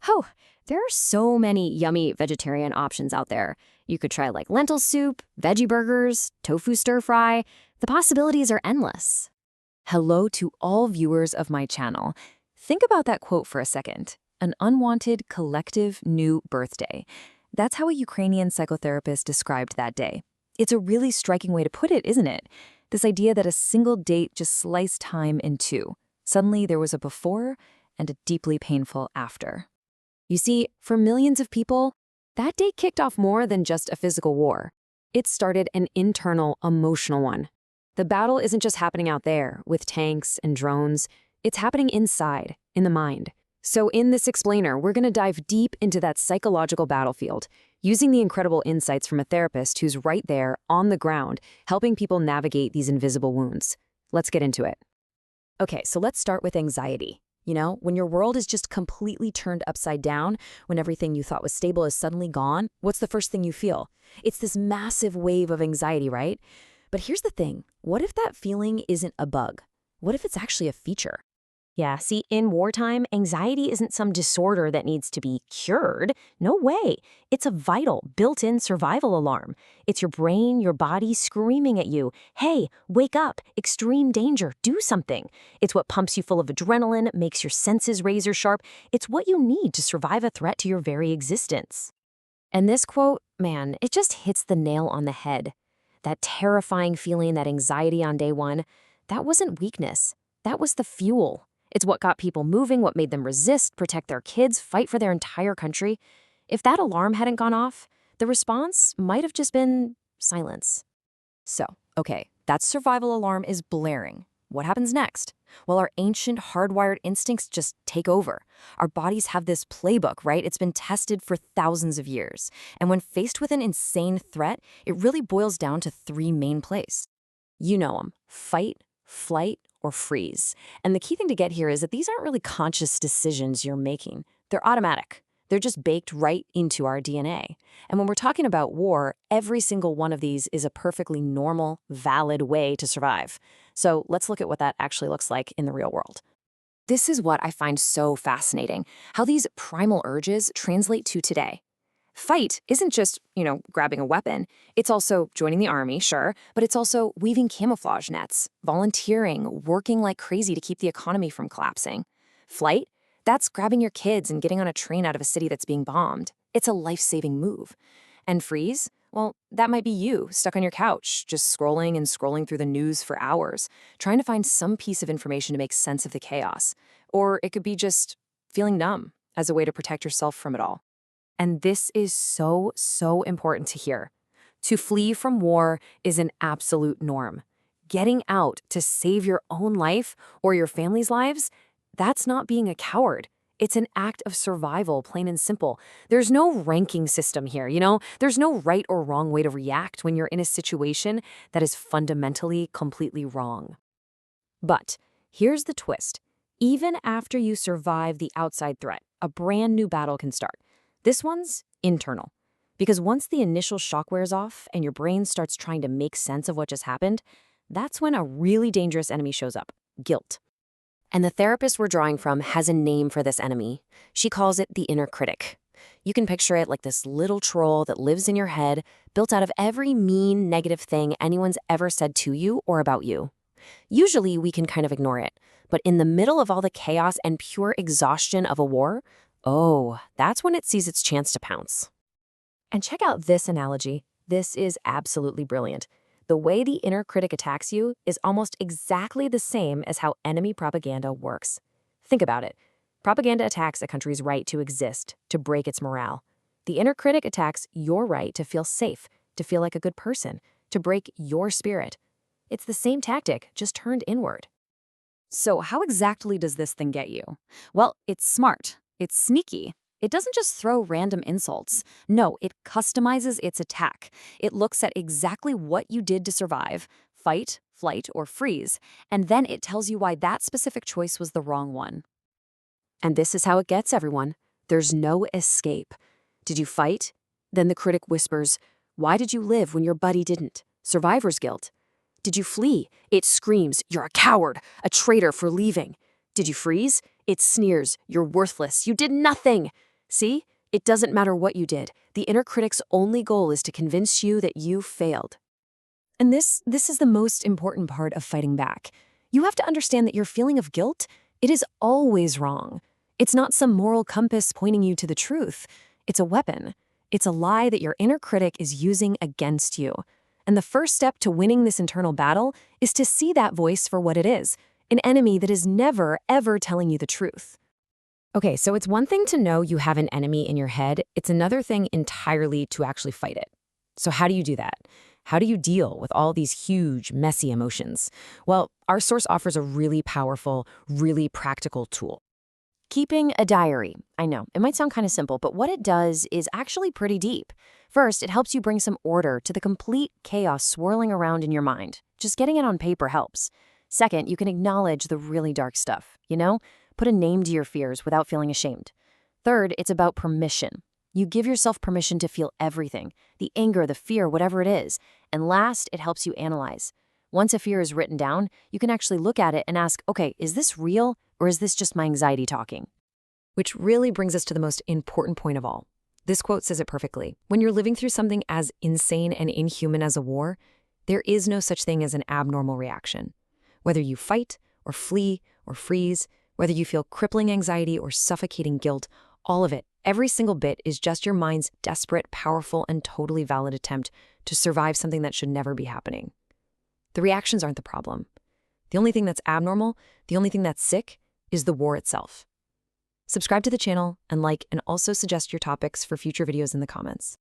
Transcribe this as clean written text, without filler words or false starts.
Oh, there are so many yummy vegetarian options out there. You could try like lentil soup, veggie burgers, tofu stir fry. The possibilities are endless. Hello to all viewers of my channel. Think about that quote for a second. An unwanted collective new birthday. That's how a Ukrainian psychotherapist described that day. It's a really striking way to put it, isn't it? This idea that a single date just sliced time in two. Suddenly there was a before and a deeply painful after. You see, for millions of people, that date kicked off more than just a physical war. It started an internal, emotional one. The battle isn't just happening out there with tanks and drones. It's happening inside, in the mind. So in this explainer, we're going to dive deep into that psychological battlefield, using the incredible insights from a therapist who's right there, on the ground, helping people navigate these invisible wounds. Let's get into it. Okay, so let's start with anxiety. You know, when your world is just completely turned upside down, when everything you thought was stable is suddenly gone, what's the first thing you feel? It's this massive wave of anxiety, right? But here's the thing. What if that feeling isn't a bug? What if it's actually a feature? Yeah, see, in wartime, anxiety isn't some disorder that needs to be cured. No way. It's a vital, built-in survival alarm. It's your brain, your body screaming at you, hey, wake up, extreme danger, do something. It's what pumps you full of adrenaline, makes your senses razor sharp. It's what you need to survive a threat to your very existence. And this quote, man, it just hits the nail on the head. That terrifying feeling, that anxiety on day one, that wasn't weakness. That was the fuel. It's what got people moving, what made them resist, protect their kids, fight for their entire country. If that alarm hadn't gone off, the response might have just been silence. So, okay, that survival alarm is blaring. What happens next? Well, our ancient hardwired instincts just take over. Our bodies have this playbook, right? It's been tested for thousands of years. And when faced with an insane threat, it really boils down to three main plays. You know them: fight, flight, or freeze. And the key thing to get here is that these aren't really conscious decisions you're making. They're automatic. They're just baked right into our DNA. And when we're talking about war, every single one of these is a perfectly normal, valid way to survive. So let's look at what that actually looks like in the real world. This is what I find so fascinating, how these primal urges translate to today. Fight isn't just, grabbing a weapon. It's also joining the army, sure, but it's also weaving camouflage nets, volunteering, working like crazy to keep the economy from collapsing. Flight, that's grabbing your kids and getting on a train out of a city that's being bombed. It's a life-saving move. And freeze, well, that might be you, stuck on your couch, just scrolling and scrolling through the news for hours, trying to find some piece of information to make sense of the chaos. Or it could be just feeling numb as a way to protect yourself from it all. And this is so, so important to hear. To flee from war is an absolute norm. Getting out to save your own life or your family's lives, that's not being a coward. It's an act of survival, plain and simple. There's no ranking system here, There's no right or wrong way to react when you're in a situation that is fundamentally completely wrong. But here's the twist. Even after you survive the outside threat, a brand new battle can start. This one's internal. Because once the initial shock wears off and your brain starts trying to make sense of what just happened, that's when a really dangerous enemy shows up: guilt. And the therapist we're drawing from has a name for this enemy. She calls it the inner critic. You can picture it like this little troll that lives in your head, built out of every mean, negative thing anyone's ever said to you or about you. Usually we can kind of ignore it, but in the middle of all the chaos and pure exhaustion of a war, oh, that's when it sees its chance to pounce. And check out this analogy. This is absolutely brilliant. The way the inner critic attacks you is almost exactly the same as how enemy propaganda works. Think about it. Propaganda attacks a country's right to exist, to break its morale. The inner critic attacks your right to feel safe, to feel like a good person, to break your spirit. It's the same tactic, just turned inward. So how exactly does this thing get you? Well, it's smart. It's sneaky. It doesn't just throw random insults. No, it customizes its attack. It looks at exactly what you did to survive, fight, flight, or freeze, and then it tells you why that specific choice was the wrong one. And this is how it gets everyone. There's no escape. Did you fight? Then the critic whispers, why did you live when your buddy didn't? Survivor's guilt. Did you flee? It screams, you're a coward, a traitor for leaving. Did you freeze? It sneers, you're worthless, you did nothing. See? It doesn't matter what you did. The inner critic's only goal is to convince you that you failed. And this is the most important part of fighting back. You have to understand that your feeling of guilt, it is always wrong. It's not some moral compass pointing you to the truth. It's a weapon. It's a lie that your inner critic is using against you. And the first step to winning this internal battle is to see that voice for what it is, an enemy that is never, ever telling you the truth. Okay, so it's one thing to know you have an enemy in your head. It's another thing entirely to actually fight it. So how do you do that? How do you deal with all these huge, messy emotions? Well, our source offers a really powerful, really practical tool. Keeping a diary. I know, it might sound kind of simple, but what it does is actually pretty deep. First, it helps you bring some order to the complete chaos swirling around in your mind. Just getting it on paper helps. Second, you can acknowledge the really dark stuff, Put a name to your fears without feeling ashamed. Third, it's about permission. You give yourself permission to feel everything, the anger, the fear, whatever it is. And last, it helps you analyze. Once a fear is written down, you can actually look at it and ask, okay, is this real or is this just my anxiety talking? Which really brings us to the most important point of all. This quote says it perfectly. When you're living through something as insane and inhuman as a war, there is no such thing as an abnormal reaction. Whether you fight or flee or freeze, whether you feel crippling anxiety or suffocating guilt, all of it, every single bit is just your mind's desperate, powerful, and totally valid attempt to survive something that should never be happening. The reactions aren't the problem. The only thing that's abnormal, the only thing that's sick, is the war itself. Subscribe to the channel and like, and also suggest your topics for future videos in the comments.